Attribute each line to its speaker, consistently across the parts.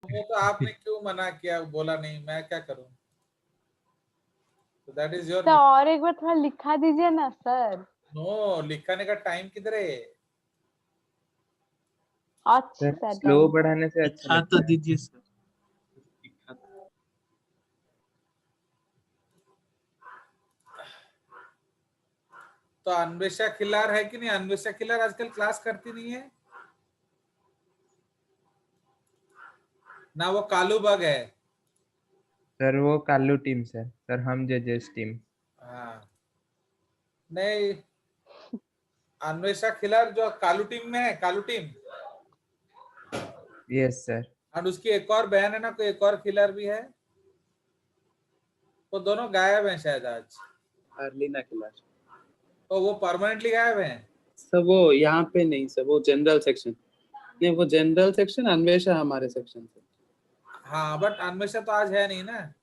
Speaker 1: वो तो आपने क्यों मना किया, बोला नहीं, मैं क्या करूं? तो दैट इज योर।
Speaker 2: तो और एक बार थोड़ा लिखा दीजिए ना सर।
Speaker 1: नो, लिखाने का टाइम किधर है?
Speaker 2: अच्छा
Speaker 3: स्लो पढ़ाने से अच्छा
Speaker 4: लिखा तो
Speaker 3: लगता है।
Speaker 4: दीजिए सर, लिखा तो।
Speaker 1: तो अन्वेषा खिलार है कि नहीं? अन्वेषा खिलार आजकल क्लास करती नहीं है ना, वो कालू बग है।
Speaker 3: सर वो कालू टीम सर हम जजेस टीम।
Speaker 1: हाँ, नहीं, अन्वेषा खिलार जो कालू टीम में है, कालू टीम।
Speaker 3: Yes sir.
Speaker 1: और उसकी एक और बहन है ना, कोई एक और खिलार भी है। वो दोनों गायब हैं शायद आज।
Speaker 4: अर्लिना खिलार।
Speaker 1: तो वो परमानेंटली गायब हैं।
Speaker 4: सब वो यहाँ पे नहीं सर, वो जनरल सेक्शन नहीं, वो जनरल सेक्शन, अन्वेषा हमारे सेक्शन से।
Speaker 1: हाँ, बट अन्वेषा तो आज है नहीं ना।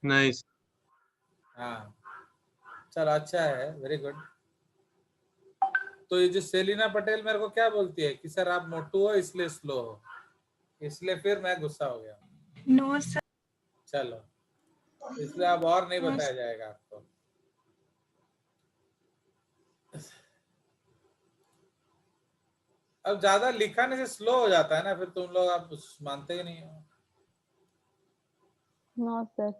Speaker 4: नहीं
Speaker 1: हाँ, चलो अच्छा है, वेरी गुड। तो ये जो सेलिना पटेल मेरे को क्या बोलती है कि सर आप मोटू हो इसलिए स्लो हो, इसलिए फिर मैं गुस्सा हो गया।
Speaker 5: No sir.
Speaker 1: चलो, इसलिए अब और नहीं बताया जाएगा आपको। अब ज्यादा लिखाने से स्लो हो जाता है ना, फिर तुम लोग आप मानते ही नहीं हो।
Speaker 2: नो सर,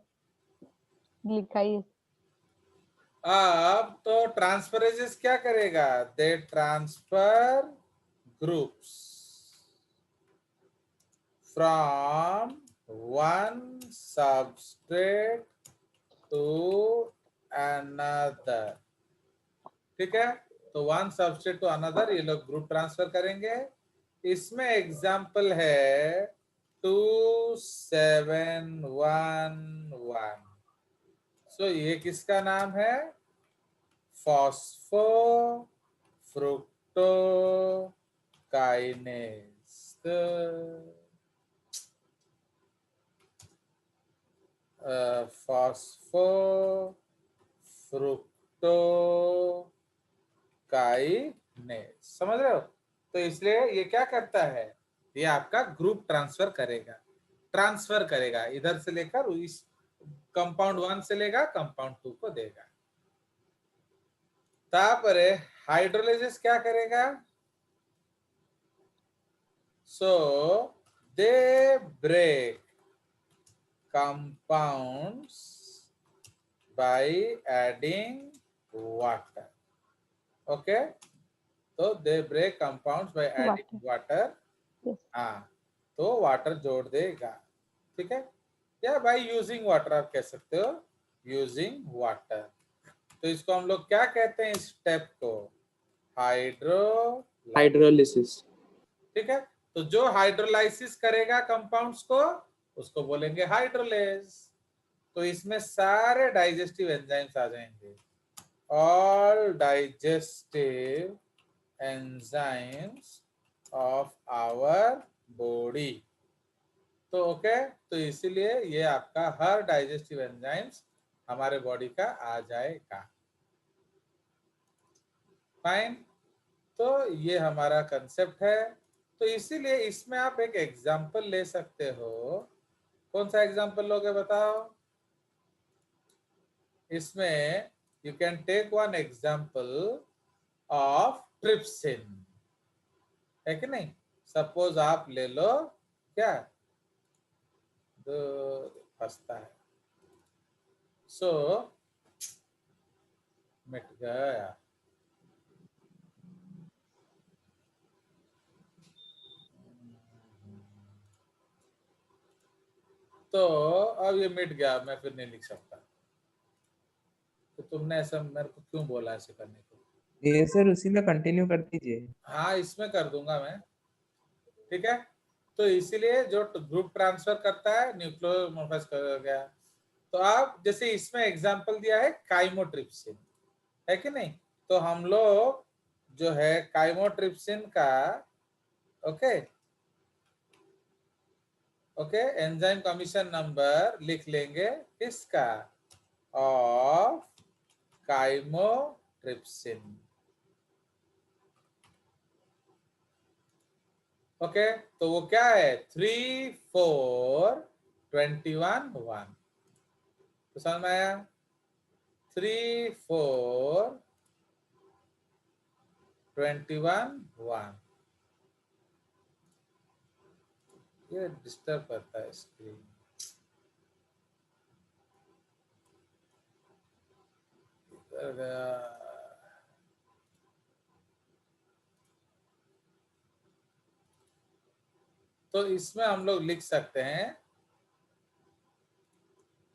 Speaker 2: लिखाइए।
Speaker 1: अब तो ट्रांसफरेजेस क्या करेगा? They transfer groups from one substrate to another. ठीक है, तो वन सबस्ट्रेट टू अनदर ये लोग ग्रुप ट्रांसफर करेंगे। इसमें एग्जांपल है 2711। सो ये किसका नाम है? Phospho fructo kinase. Phospho fructo kinase, समझ रहे हो? तो इसलिए ये क्या करता है, ये आपका ग्रुप ट्रांसफर करेगा इधर से लेकर इस कंपाउंड 1 से लेगा कंपाउंड 2 को देगा। तापरे हाइड्रोलाइसिस क्या करेगा? So they break compounds by adding water. Okay, तो they break compounds by adding water.
Speaker 2: Yes.
Speaker 1: हाँ, तो वाटर जोड़ देगा। ठीक है, या बाय यूजिंग वाटर आप कह सकते हो, यूजिंग वाटर। तो इसको हम लोग क्या कहते हैं, इस स्टेप को?
Speaker 4: हाइड्रोलिसिस।
Speaker 1: ठीक है, तो जो हाइड्रोलाइसिस करेगा कंपाउंड्स को उसको बोलेंगे हाइड्रोलेज। तो इसमें सारे डाइजेस्टिव एंजाइम्स आ जाएंगे, all digestive enzymes of our body. तो ओके, तो इसीलिए ये आपका हर डाइजेस्टिव एंजाइम्स हमारे बॉडी का आ जाएगा। फाइन, तो ये हमारा कंसेप्ट है। तो इसीलिए इसमें आप एक एग्जांपल ले सकते हो। कौन सा एग्जांपल लोगे बताओ? इसमें you can take one example of trypsin, है कि नहीं? सपोज आप ले लो, क्या फंसता है, सो मिट गया। तो अब ये मिट गया, मैं फिर नहीं लिख सकता। तो तुमने ऐसा मेरे को क्यों बोला ऐसे करने को?
Speaker 3: ये सर उसी में कंटिन्यू कर दीजिए।
Speaker 1: हाँ, इसमें कर दूंगा मैं। ठीक है, तो इसीलिए जो ग्रुप ट्रांसफर करता है न्यूक्लियोमॉर्फस कर गया। तो आप जैसे इसमें एग्जांपल दिया है काइमोट्रिप्सिन, है कि नहीं? तो हम लोग जो है काइमोट्रिप्सिन का okay okay enzyme commission number लिख लेंगे, किसका? Of chymotrypsin. ओके, तो वो क्या है 3 4 21 1। तो समझ में आया? 3 4 21 1। ये डिस्टर्ब करता है स्क्रीन। तो इसमें हम लोग लिख सकते हैं,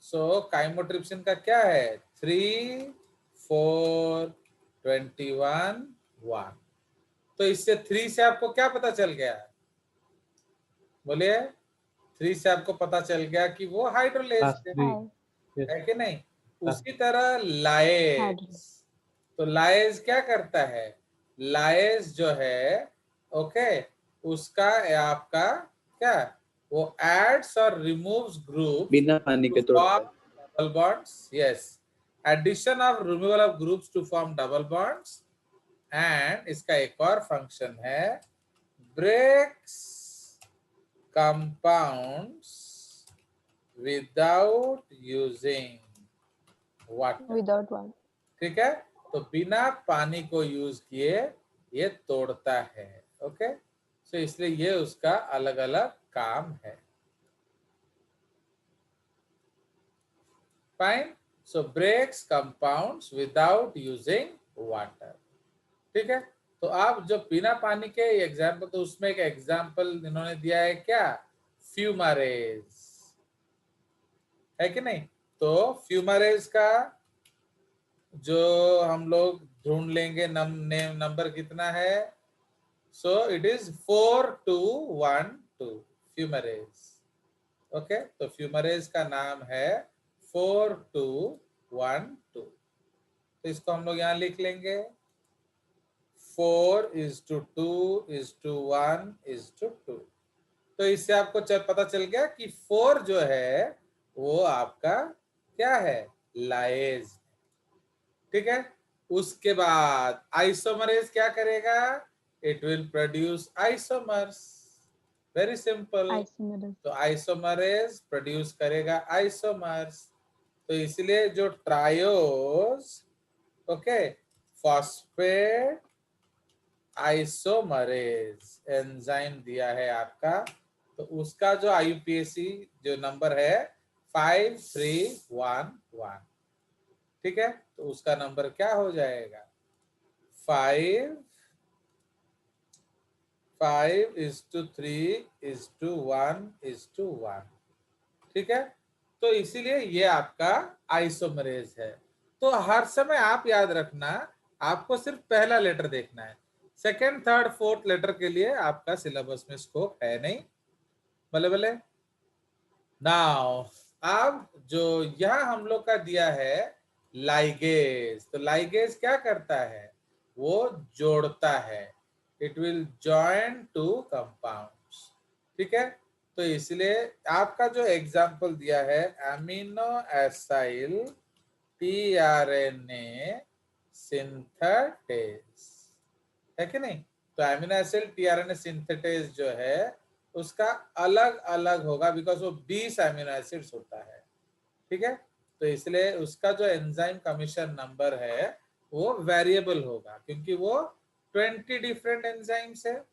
Speaker 1: सो काइमोट्रिप्सिन का क्या है 3 4 21 1। तो इससे 3 से आपको क्या पता चल गया? बोलिए। 3 से आपको पता चल गया कि वो हाइड्रोलेज
Speaker 3: क्लास
Speaker 1: है
Speaker 3: 3। यस
Speaker 1: है कि नहीं?
Speaker 3: हाँ।
Speaker 1: उसी तरह लाएज,
Speaker 2: हाइड्रोलेज।
Speaker 1: तो लाएज क्या करता है? लाएज जो है ओके, उसका आपका क्या, वो एड्स और रिमूव्स ग्रुप्स
Speaker 4: बिना पानी
Speaker 1: to
Speaker 4: के तोड़ता
Speaker 1: form
Speaker 4: है।
Speaker 1: double bonds. Yes, addition of removal of groups to form double bonds. And इसका एक और फंक्शन है breaks compounds without using water.
Speaker 2: Without one.
Speaker 1: ठीक है, तो बिना पानी को यूज किए ये तोड़ता है। ओके, सो इसलिए ये उसका अलग अलग काम है। Fine, so breaks compounds without using water. ठीक है, तो आप जो बिना पानी के एग्जाम्पल, तो उसमें एक एग्जाम्पल इन्होंने दिया है क्या, फ्यूमारेज, है कि नहीं? तो फ्यूमारेज का जो हम लोग ढूंढ लेंगे नंबर कितना है, so it is 4212 fumarase. Okay, तो फ्यूमरेज का नाम है 4212। तो इसको हम लोग यहाँ लिख लेंगे 4:2:1:2। तो इससे आपको पता चल गया कि 4 जो है वो आपका क्या है, लाएज। ठीक है, उसके बाद आइसोमरेज क्या करेगा, it will produce isomers. Very simple.
Speaker 2: Isomerase.
Speaker 1: तो आइसोमरेज प्रोड्यूस करेगा आइसोमर्स। तो इसलिए जो triose okay phosphate isomerase enzyme दिया है आपका, तो उसका जो आईयूपीएसी जो नंबर है 5311। ठीक है, तो उसका नंबर क्या हो जाएगा 5:3:1:1। ठीक है, तो इसीलिए ये आपका आइसोमरेज है। तो हर समय आप याद रखना, आपको सिर्फ पहला लेटर देखना है, सेकंड थर्ड फोर्थ लेटर के लिए आपका सिलेबस में स्कोप है नहीं। भले भले। नाउ अब जो यहाँ हम लोग का दिया है लाइगेज, तो लाइगेज क्या करता है, वो जोड़ता है, it will join two compounds. ठीक है, तो इसलिए आपका जो एग्जांपल दिया है अमीनो एसाइल टीआरएनए सिंथेटेज, है कि नहीं? तो अमीनो एसिड टीआरएनए सिंथेटेज जो है उसका अलग अलग होगा, बिकॉज वो 20 अमीनो एसिड्स होता है। ठीक है, तो इसलिए उसका जो एंजाइम कमीशन नंबर है वो वेरिएबल होगा, क्योंकि वो 20 डिफरेंट एंजाइम्स है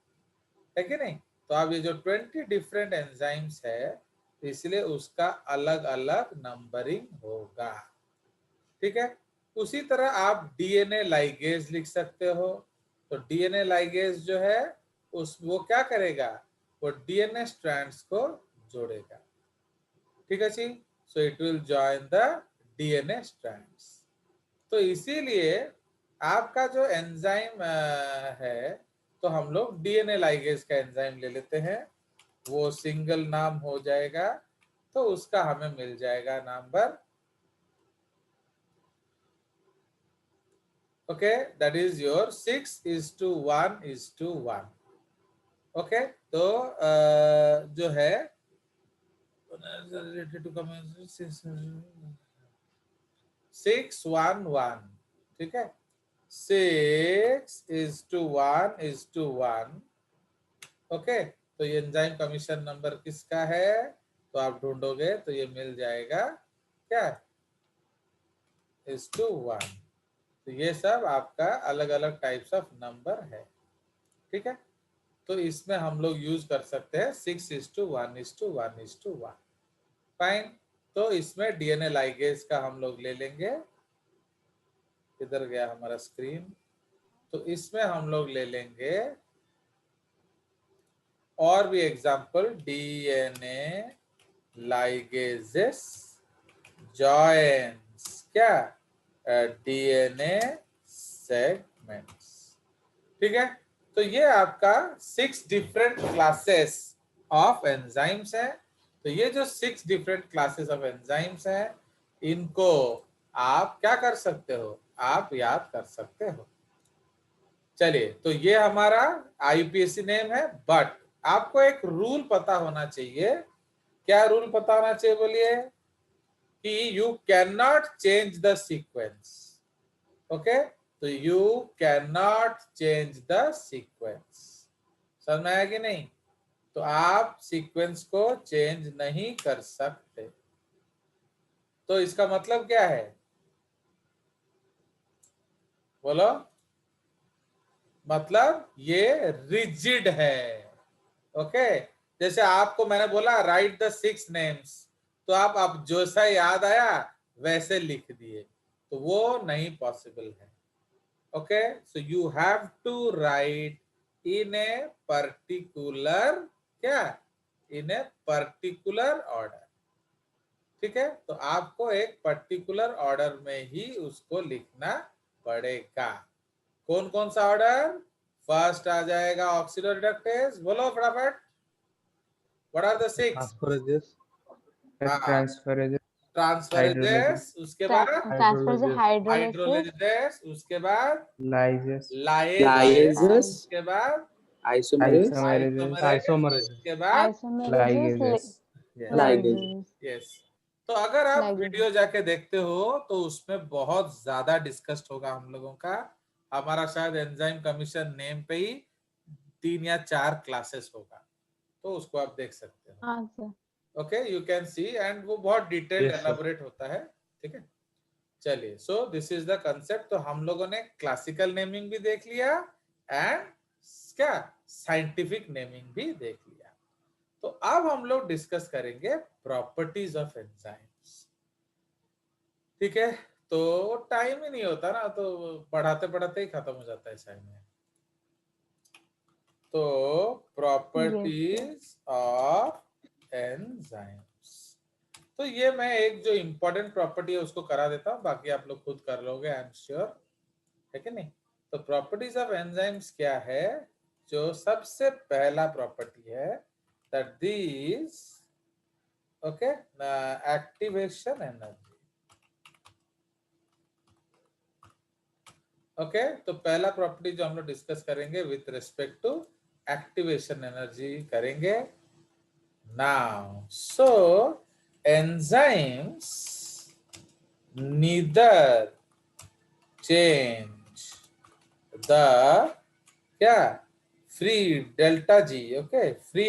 Speaker 1: कि नहीं? तो अब ये जो 20 डिफरेंट एंजाइम्स है, इसलिए उसका अलग अलग नंबरिंग होगा। ठीक है, उसी तरह आप डीएनए लाइगेज लिख सकते हो। तो डीएनए लाइगेज जो है उस वो क्या करेगा, वो डीएनए स्ट्रैंड्स को जोड़ेगा। ठीक है जी, so it will join the DNA strands. तो इसीलिए आपका जो एंजाइम है, तो हम लोग डीएनए लाइगेज का एंजाइम ले लेते हैं, वो सिंगल नाम हो जाएगा, तो उसका हमें मिल जाएगा number okay, that is your 6:1:1। Okay, तो जो है 6:1:1, ठीक है, 6:1:1। ओके, तो ये एंजाइम कमीशन नंबर किसका है, तो आप ढूंढोगे तो ये मिल जाएगा क्या, is to 1। तो ये सब आपका अलग अलग टाइप्स ऑफ नंबर है, ठीक है। तो इसमें हम लोग यूज कर सकते हैं 6:1:1:1:1। फाइन। तो इसमें डीएनए लाइगेज का हम लोग ले लेंगे, किधर गया हमारा स्क्रीन, तो इसमें हम लोग ले लेंगे और भी एग्जांपल, डीएनए लाइगेजेस जॉइंस क्या, डीएनए सेगमेंट्स, ठीक है। तो ये आपका 6 डिफरेंट क्लासेस ऑफ एंजाइम्स है। तो ये जो 6 डिफरेंट क्लासेस ऑफ एंजाइम्स हैं, इनको आप क्या कर सकते हो, आप याद कर सकते हो। चलिए, तो ये हमारा आईयूपीएसी नेम है, बट आपको एक रूल पता होना चाहिए। क्या रूल पता होना चाहिए बोलिए, कि you can not change the sequence. Okay, तो you can not change the sequence. समझ में आया कि नहीं, तो आप सीक्वेंस को चेंज नहीं कर सकते। तो इसका मतलब क्या है, बोलो, मतलब ये रिजिड है। ओके, जैसे आपको मैंने बोला राइट द 6 नेम्स, तो आप जैसा याद आया वैसे लिख दिए, तो वो नहीं पॉसिबल है। Okay, so you have to write in a particular क्या, इन ए पर्टिकुलर ऑर्डर, ठीक है। तो आपको एक पर्टिकुलर ऑर्डर में ही उसको लिखना पड़ेगा। कौन कौन सा ऑर्डर, फर्स्ट आ जाएगा ऑक्सीडो रिडक्टेज, बोलो फटाफट, what are the 6?
Speaker 5: Phosphorases,
Speaker 3: transferases,
Speaker 1: transferases, उसके बाद
Speaker 2: ट्रांसफर से हाइड्रोलाइसिस,
Speaker 1: हाइड्रोलाइजेस, उसके बाद
Speaker 3: लाइजेस,
Speaker 1: लाइजेस,
Speaker 4: Lysis,
Speaker 1: उसके बाद
Speaker 4: isomerase,
Speaker 3: आइसोमेरेजेस,
Speaker 5: Isomerase.
Speaker 1: उसके बाद
Speaker 2: आइसोमेरेजेस,
Speaker 3: लाइगेजेस।
Speaker 2: Ligase,
Speaker 1: yes. तो अगर आप
Speaker 2: लाइगेज।
Speaker 1: वीडियो जाके देखते हो तो उसमें बहुत ज्यादा डिस्कस्ड होगा हम लोगों का। हमारा शायद एंजाइम कमीशन नेम पे ही 3 या 4 क्लासेस होगा, तो उसको आप देख सकते हो।
Speaker 2: हाँ sir.
Speaker 1: Okay, you can see, and वो बहुत डिटेल्ड
Speaker 5: Yes, sir.
Speaker 1: एलाबोरेट होता है, ठीक है। चलिए, so this is the concept. तो हम लोगों ने क्लासिकल नेमिंग भी देख लिया एंड क्या साइंटिफिक नेमिंग भी देख लिया। तो अब हम लोग डिस्कस करेंगे प्रॉपर्टीज ऑफ एंजाइम्स, ठीक है। तो टाइम ही नहीं होता ना, तो पढ़ाते पढ़ाते ही खत्म हो जाता है टाइम में। तो प्रॉपर्टीज ऑफ एंजाइम्स, तो ये मैं एक जो इंपॉर्टेंट प्रॉपर्टी है उसको करा देता हूँ, बाकी आप लोग खुद कर लोगे, आई एम श्योर, है कि नहीं। तो प्रॉपर्टीज ऑफ एंजाइम्स क्या है, जो सबसे पहला प्रॉपर्टी है, that this okay activation energy. Okay, तो पहला प्रॉपर्टी जो हम लोग डिस्कस करेंगे with respect to activation energy करेंगे now. So enzymes neither change the क्या free delta G, okay, free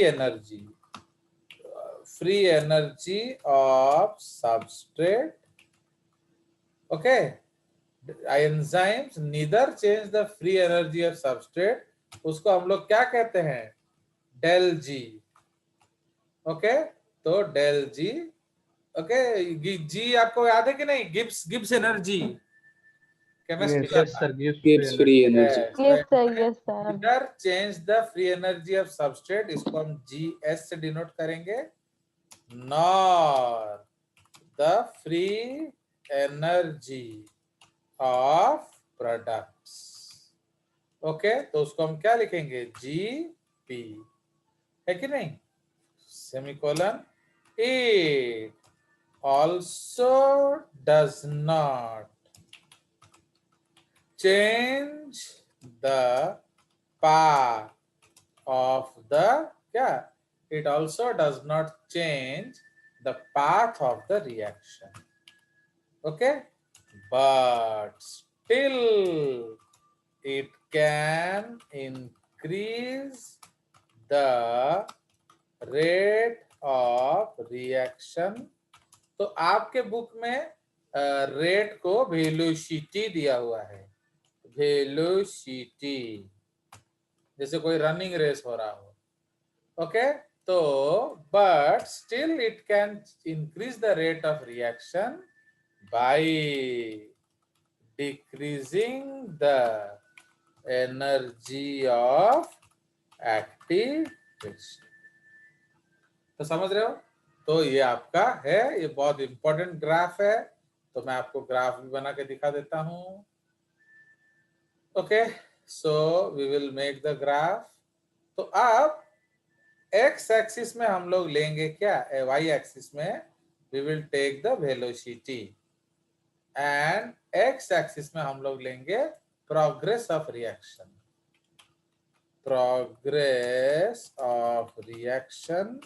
Speaker 1: energy of substrate, okay. Enzymes neither change the free energy of substrate, उसको हम लोग क्या कहते हैं, डेल जी। ओके, तो del G, okay, जी आपको याद है कि नहीं, Gibbs energy, chemistry
Speaker 3: Yes.
Speaker 5: Yes, sir. Gives
Speaker 4: gives free energy.
Speaker 2: Yes sir, yes sir.
Speaker 1: Neither change the free energy of substrate, इसको हम जीएस से डिनोट करेंगे, nor the free energy of products. Okay, तो उसको हम क्या लिखेंगे, जी पी, है कि नहीं, semicolon. It also does not change the path of the क्या, it also does not change the path of the reaction, okay, but still it can increase the rate of reaction, तो आपके book में rate को velocity दिया हुआ है, velocity, जैसे कोई रनिंग रेस हो रहा हो, ओके। तो but still it can increase the rate of reaction by decreasing the energy of activation. तो समझ रहे हो? तो ये आपका है, ये बहुत इंपॉर्टेंट ग्राफ है, तो मैं आपको ग्राफ भी बना के दिखा देता हूं। Okay, so we will make the graph. तो अब एक्स एक्सिस में हम लोग लेंगे क्या, वाई एक्सिस में we will take the velocity, and X axis में हम लोग लेंगे progress of reaction, progress of reaction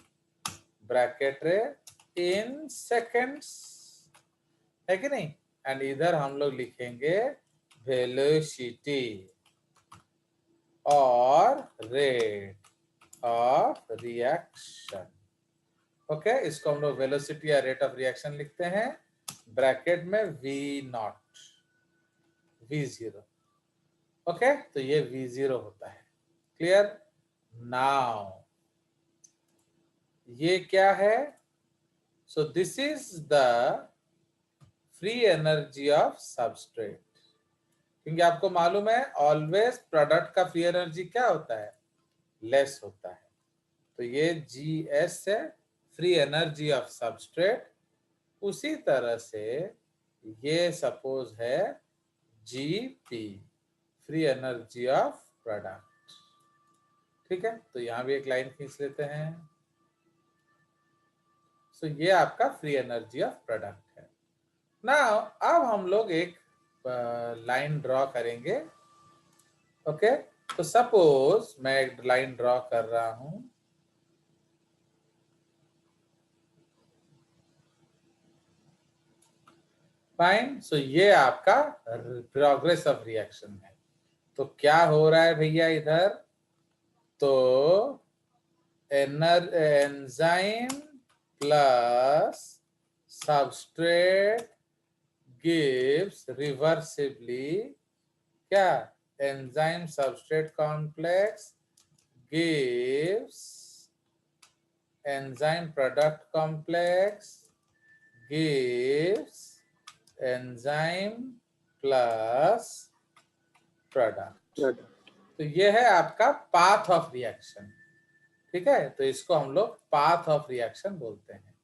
Speaker 1: bracket रे इन सेकेंड्स, है कि नहीं। एंड इधर हम लोग लिखेंगे वेलोसिटी और रेट ऑफ रिएक्शन। ओके, इसको हम लोग वेलोसिटी या रेट ऑफ रिएक्शन लिखते हैं ब्रैकेट में V0, V0। ओके, तो ये V0 होता है। क्लियर? नाउ ये क्या है? So this is the free energy of substrate, क्योंकि आपको मालूम है ऑलवेज प्रोडक्ट का फ्री एनर्जी क्या होता है, लेस होता है। तो ये GS है, फ्री एनर्जी ऑफ सबस्ट्रेट। उसी तरह से ये सपोज है GP, free energy of product. ठीक है, तो यहां भी एक लाइन खींच लेते हैं। सो ये आपका फ्री एनर्जी ऑफ प्रोडक्ट है। नाउ अब हम लोग एक लाइन ड्रॉ करेंगे। ओके, तो सपोज मैं एक लाइन ड्रॉ कर रहा हूं, फाइन। सो ये आपका प्रोग्रेस ऑफ रिएक्शन है। तो क्या हो रहा है भैया इधर, तो enzyme plus substrate gives reversibly, क्या, enzyme substrate complex gives enzyme product complex gives enzyme plus product. तो ये है आपका पाथ ऑफ रिएक्शन। ठीक है, तो इसको हम लोग पाथ ऑफ रिएक्शन बोलते हैं।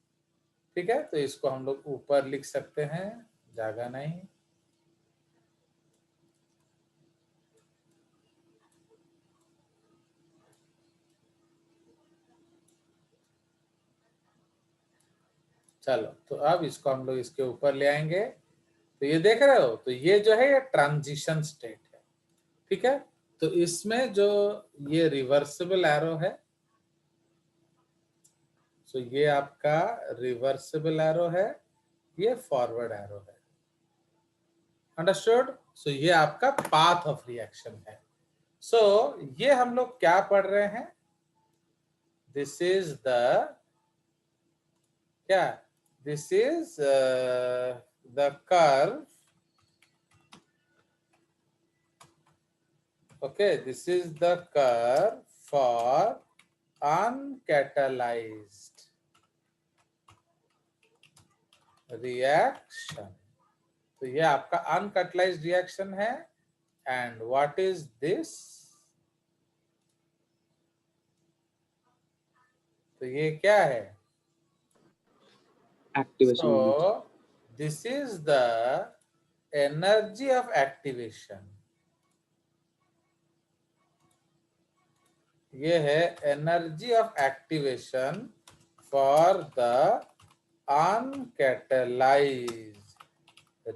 Speaker 1: ठीक है, तो इसको हम लोग ऊपर लिख सकते हैं, जगह नहीं। चलो, तो अब इसको हम लोग इसके ऊपर ले आएंगे। तो ये देख रहे हो, तो ये जो है ये ट्रांजिशन स्टेट है। ठीक है, तो इसमें जो ये रिवर्सिबल एरो है, सो ये आपका रिवर्सिबल एरो है, ये फॉरवर्ड एरो है। अंडरस्टूड? सो ये आपका पाथ ऑफ रिएक्शन है। सो ये हम लोग क्या पढ़ रहे हैं, दिस इज द, क्या, this is the curve. Okay, this is the curve for uncatalyzed reaction. तो ये आपका uncatalyzed reaction है, and what is this? तो ये क्या है,
Speaker 4: Activation.
Speaker 1: so this is the energy of activation. ये है energy of activation for the uncatalysed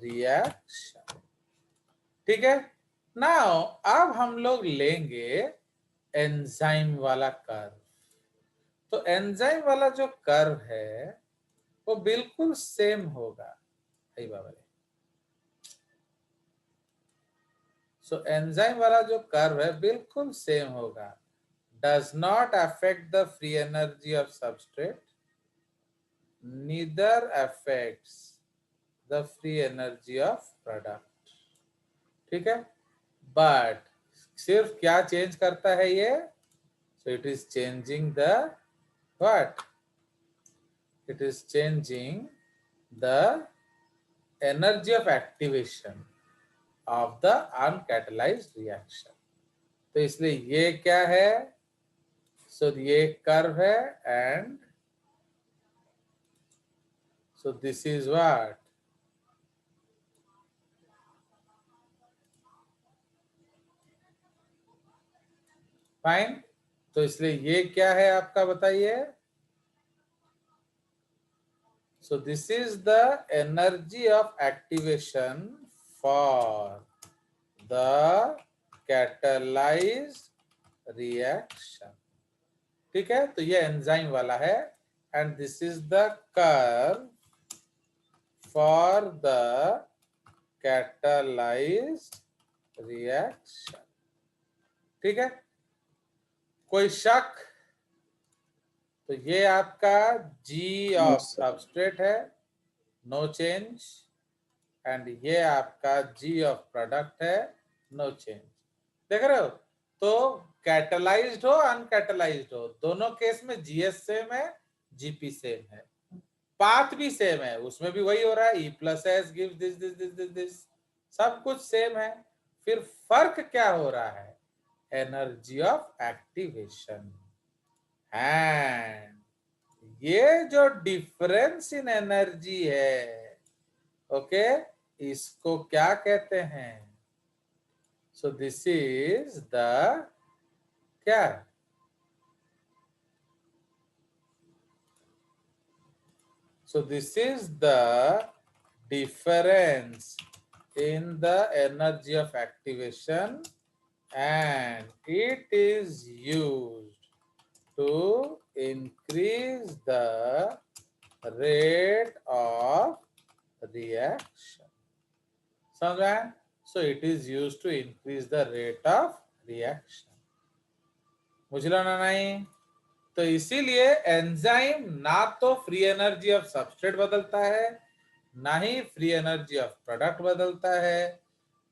Speaker 1: reaction. ठीक है, नाउ अब हम लोग लेंगे एंजाइम वाला कर्व। तो एंजाइम वाला जो कर्व है वो बिल्कुल सेम होगा। सो एंजाइम वाला जो कर्व है बिल्कुल सेम होगा। does not affect the free energy of substrate, neither affects the free energy of product. ठीक है, but सिर्फ क्या चेंज करता है ये? So it is changing the what? It is changing the energy of activation of the uncatalyzed reaction. तो इसलिए ये क्या है? So ये कर्व है and so this is what? Fine. तो इसलिए ये क्या है आपका बताइए? So this is the energy of activation for the catalyzed reaction. ठीक है, तो ये एंजाइम वाला है and this is the curve for the catalyzed reaction. ठीक है, कोई शक? तो ये आपका G ऑफ सबस्ट्रेट है, नो चेंज, एंड ये आपका G ऑफ प्रोडक्ट है, नो चेंज. देख रहे हो? तो कैटलाइज्ड हो अनकैटलाइज्ड हो, दोनों केस में GS सेम है, GP सेम है, पाथ भी सेम है, उसमें भी वही हो रहा है, E+S gives this this this this this, सब कुछ सेम है. फिर फर्क क्या हो रहा है? Energy of activation. एंड ये जो डिफरेंस इन एनर्जी है, ओके, इसको क्या कहते हैं? सो दिस इज द क्या? So this is the difference in the energy of activation, and it is used to increase the rate of reaction. समझ में? So it is used to increase the rate of reaction. मुझे ना नहीं? तो इसीलिए enzyme ना तो free energy of substrate बदलता है, ना ही फ्री एनर्जी ऑफ प्रोडक्ट बदलता है,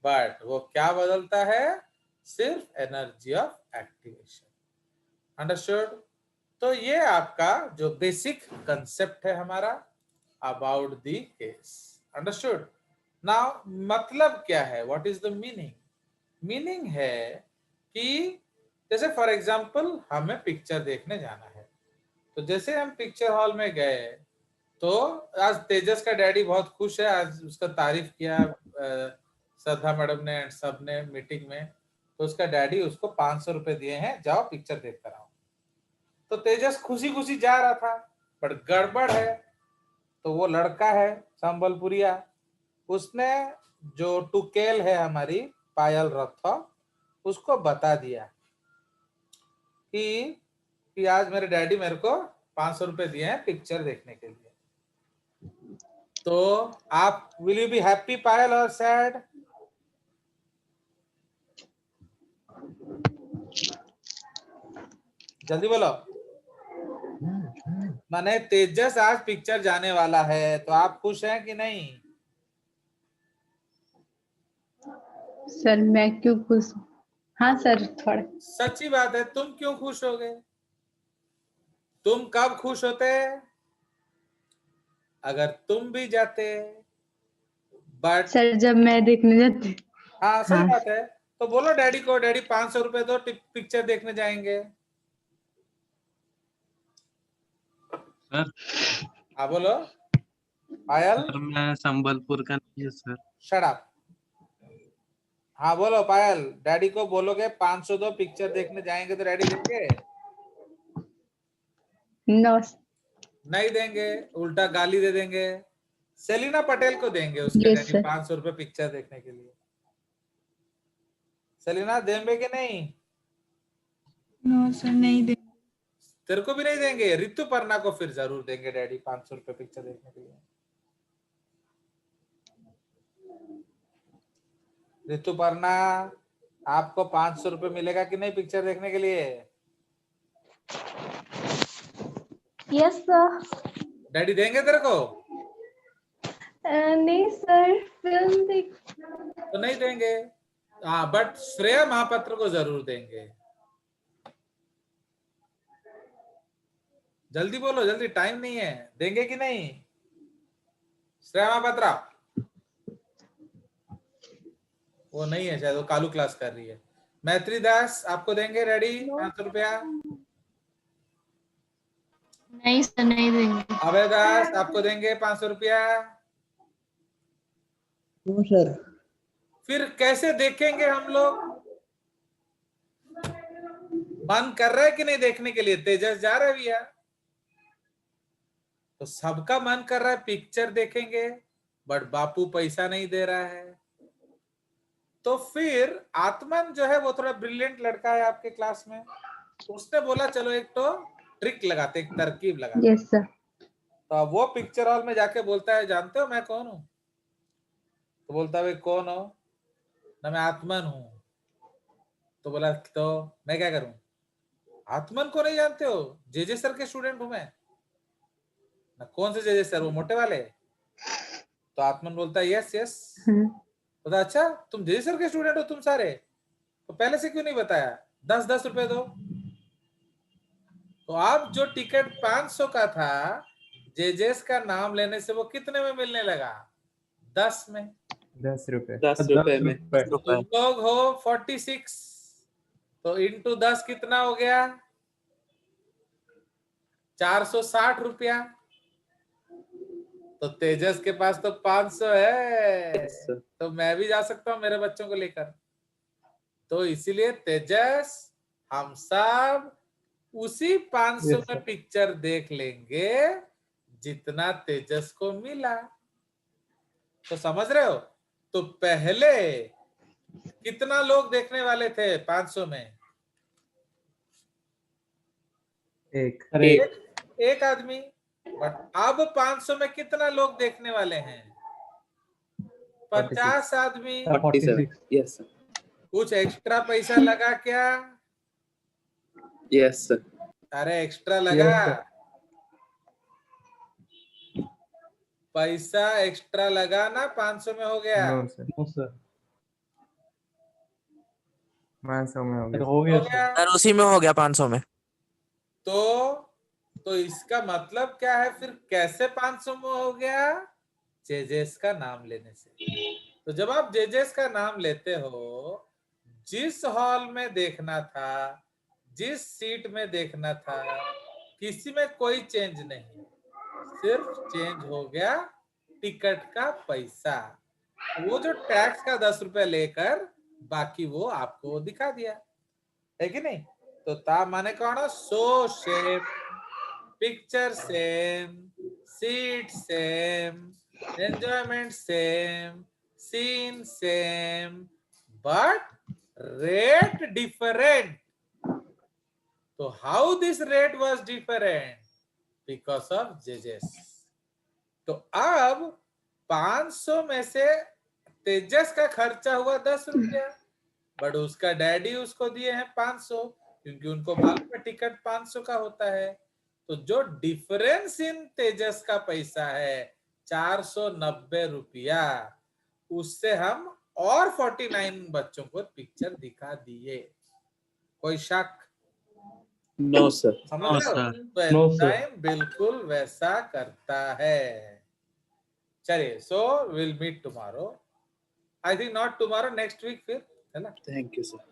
Speaker 1: बट वो क्या बदलता है? सिर्फ एनर्जी ऑफ एक्टिवेशन. अंडरस्टूड? तो ये आपका जो बेसिक कंसेप्ट है हमारा about the case. Understood? Now मतलब क्या है? What is the meaning? Meaning है कि जैसे फॉर एग्जांपल हमें पिक्चर देखने जाना है, तो जैसे हम पिक्चर हॉल में गए, तो आज तेजस का डैडी बहुत खुश है, आज उसका तारीफ किया श्रद्धा मैडम ने एंड सब ने मीटिंग में, तो उसका डैडी उसको 500 रुपए दिए हैं, जाओ पिक्चर देख कर आओ. तो तेजस खुशी खुशी जा रहा था, पर गड़बड़ है. तो वो लड़का है संबलपुरिया, उसने जो टुकेल है हमारी पायल रथ, उसको बता दिया कि आज मेरे डैडी मेरे को 500 रुपए दिए हैं पिक्चर देखने के लिए. तो आप विल यू बी हैप्पी पायल और सैड? जल्दी बोलो. माने तेजस आज पिक्चर जाने वाला है, तो आप खुश हैं कि नहीं?
Speaker 5: सर मैं क्यों खुश? हाँ सर थोड़ा.
Speaker 1: सच्ची बात है, तुम क्यों खुश हो गए? तुम कब खुश होते? अगर तुम भी जाते. बट
Speaker 5: सर जब मैं देखने जाती.
Speaker 1: हाँ सही
Speaker 5: हाँ.
Speaker 1: बात है. तो बोलो डैडी को, डैडी 500 रुपए दो, पिक्चर देखने जाएंगे.
Speaker 6: सर.
Speaker 1: हाँ बोलो पायल.
Speaker 6: सर मैं संबलपुर का नहीं है सर.
Speaker 1: Shut up. हाँ बोलो पायल, डैडी को बोलोगे 500 दो, पिक्चर देखने जाएंगे, तो डैडी देंगे?
Speaker 5: नो
Speaker 1: नहीं देंगे, उल्टा गाली दे देंगे. सेलिना पटेल को देंगे उसके
Speaker 5: Yes,
Speaker 1: डैडी
Speaker 5: sir.
Speaker 1: 500 रुपए पिक्चर देखने के लिए. सेलिना देंगे कि नहीं?
Speaker 7: नो सर नहीं दे.
Speaker 1: तेरे को भी नहीं देंगे. ऋतुपर्णा को फिर जरूर देंगे डैडी 500 रुपए पिक्चर देखने के लिए. ऋतुपर्णा, आपको 500 रुपए मिलेगा कि नहीं पिक्चर देखने के लिए?
Speaker 2: Yes, sir.
Speaker 1: डैडी देंगे तेरे को?
Speaker 2: नहीं सर, फिल्म देख।
Speaker 1: तो नहीं देंगे। हाँ, बट श्रेया महापात्र को जरूर देंगे। जल्दी बोलो, जल्दी, टाइम नहीं है। देंगे कि नहीं श्रेया महापात्रा? वो नहीं है शायद, वो कालू क्लास कर रही है। मैत्री दास आपको देंगे? रेडी? 500 रुपया।
Speaker 7: नहीं सर, नहीं देंगे।
Speaker 1: अभय दास आपको देंगे 500 रुपया?
Speaker 8: सर।
Speaker 1: फिर कैसे देखेंगे हम लोग? मन कर रहा है कि नहीं देखने के लिए? तेजस जा रहा है भैया, तो सबका मन कर रहा है पिक्चर देखेंगे, बट बापू पैसा नहीं दे रहा है। तो फिर आत्मन जो है वो थोड़ा ब्रिलियंट लड़का है आपके क्लास में, उसने बोला चलो एक तो ट्रिक लगाते, एक तरकीब लगाते।
Speaker 5: Yes sir.
Speaker 1: तो अब वो पिक्चर हॉल में जाके बोलता है, जानते हो मैं कौन हूं? तो बोलता है कौन हो? ना मैं आत्मन हूं। तो बोला तो मैं क्या करूं? आत्मन को नहीं जानते हो? जेजे सर के स्टूडेंट हूं मैं। ना कौन से जेजे सर? वो मोटे वाले। तो आत्मन बोलता है यस यस। बोलता अच्छा तुम जेजे सर के स्टूडेंट हो तुम सारे? तो पहले से क्यों नहीं बताया? 10-10 रुपए दो। तो अब जो टिकट 500 का था, जेजेस का नाम लेने से वो कितने में मिलने लगा? 10 में।
Speaker 3: 10 रुपए।
Speaker 4: 10 रुपए में।
Speaker 1: तो तुम लोग हो 46, तो इंटू 10 कितना हो गया? 460 रुपया। तो तेजस के पास तो 500 है, तो मैं भी जा सकता हूं मेरे बच्चों को लेकर। तो इसीलिए तेजस हम सब उसी 500
Speaker 3: Yes,
Speaker 1: में
Speaker 3: sir.
Speaker 1: पिक्चर देख लेंगे जितना तेजस को मिला। तो समझ रहे हो? तो पहले कितना लोग देखने वाले थे 500 में?
Speaker 3: एक।
Speaker 1: एक आदमी। बट अब 500 में कितना लोग देखने वाले हैं? 50 आदमी।
Speaker 4: 47। Yes sir.
Speaker 1: कुछ एक्स्ट्रा पैसा लगा क्या?
Speaker 4: Yes sir.
Speaker 1: अरे एक्स्ट्रा लगा।
Speaker 3: Yes, sir.
Speaker 1: पैसा एक्स्ट्रा लगा ना? 500 में हो गया?
Speaker 3: No sir.
Speaker 6: No sir.
Speaker 3: 500 में हो गया।
Speaker 6: हो गया सर।
Speaker 9: सर उसी में हो गया 500 में।
Speaker 1: तो इसका मतलब क्या है फिर? कैसे 500 में हो गया? जेजेस का नाम लेने से। तो जब आप जेजेस का नाम लेते हो, जिस हॉल में देखना था, जिस सीट में देखना था, किसी में कोई चेंज नहीं, सिर्फ चेंज हो गया टिकट का पैसा। वो जो टैक्स का 10 रुपया लेकर बाकी वो आपको दिखा दिया है कि नहीं? तो ता माने कौन? So shape, picture same, seat same, enjoyment same, scene same, but rate different. तो how this rate was different? Because of जेजेस। तो अब 500 में से तेजस का खर्चा हुआ 10 रुपया, बट उसका डैडी उसको दिए हैं 500, क्योंकि उनको मालूम है टिकट 500 का होता है। तो जो डिफरेंस इन तेजस का पैसा है 490 रुपया, उससे हम और 49 बच्चों को पिक्चर दिखा दिए। कोई शक?
Speaker 4: No sir.
Speaker 1: समझ
Speaker 6: No,
Speaker 1: रहे हो?
Speaker 6: sir.
Speaker 1: तो
Speaker 6: No, sir.
Speaker 1: एंजाइम बिल्कुल वैसा करता है। चलिए, so will meet tomorrow. I think not tomorrow, next week फिर, है ना?
Speaker 4: Thank you sir.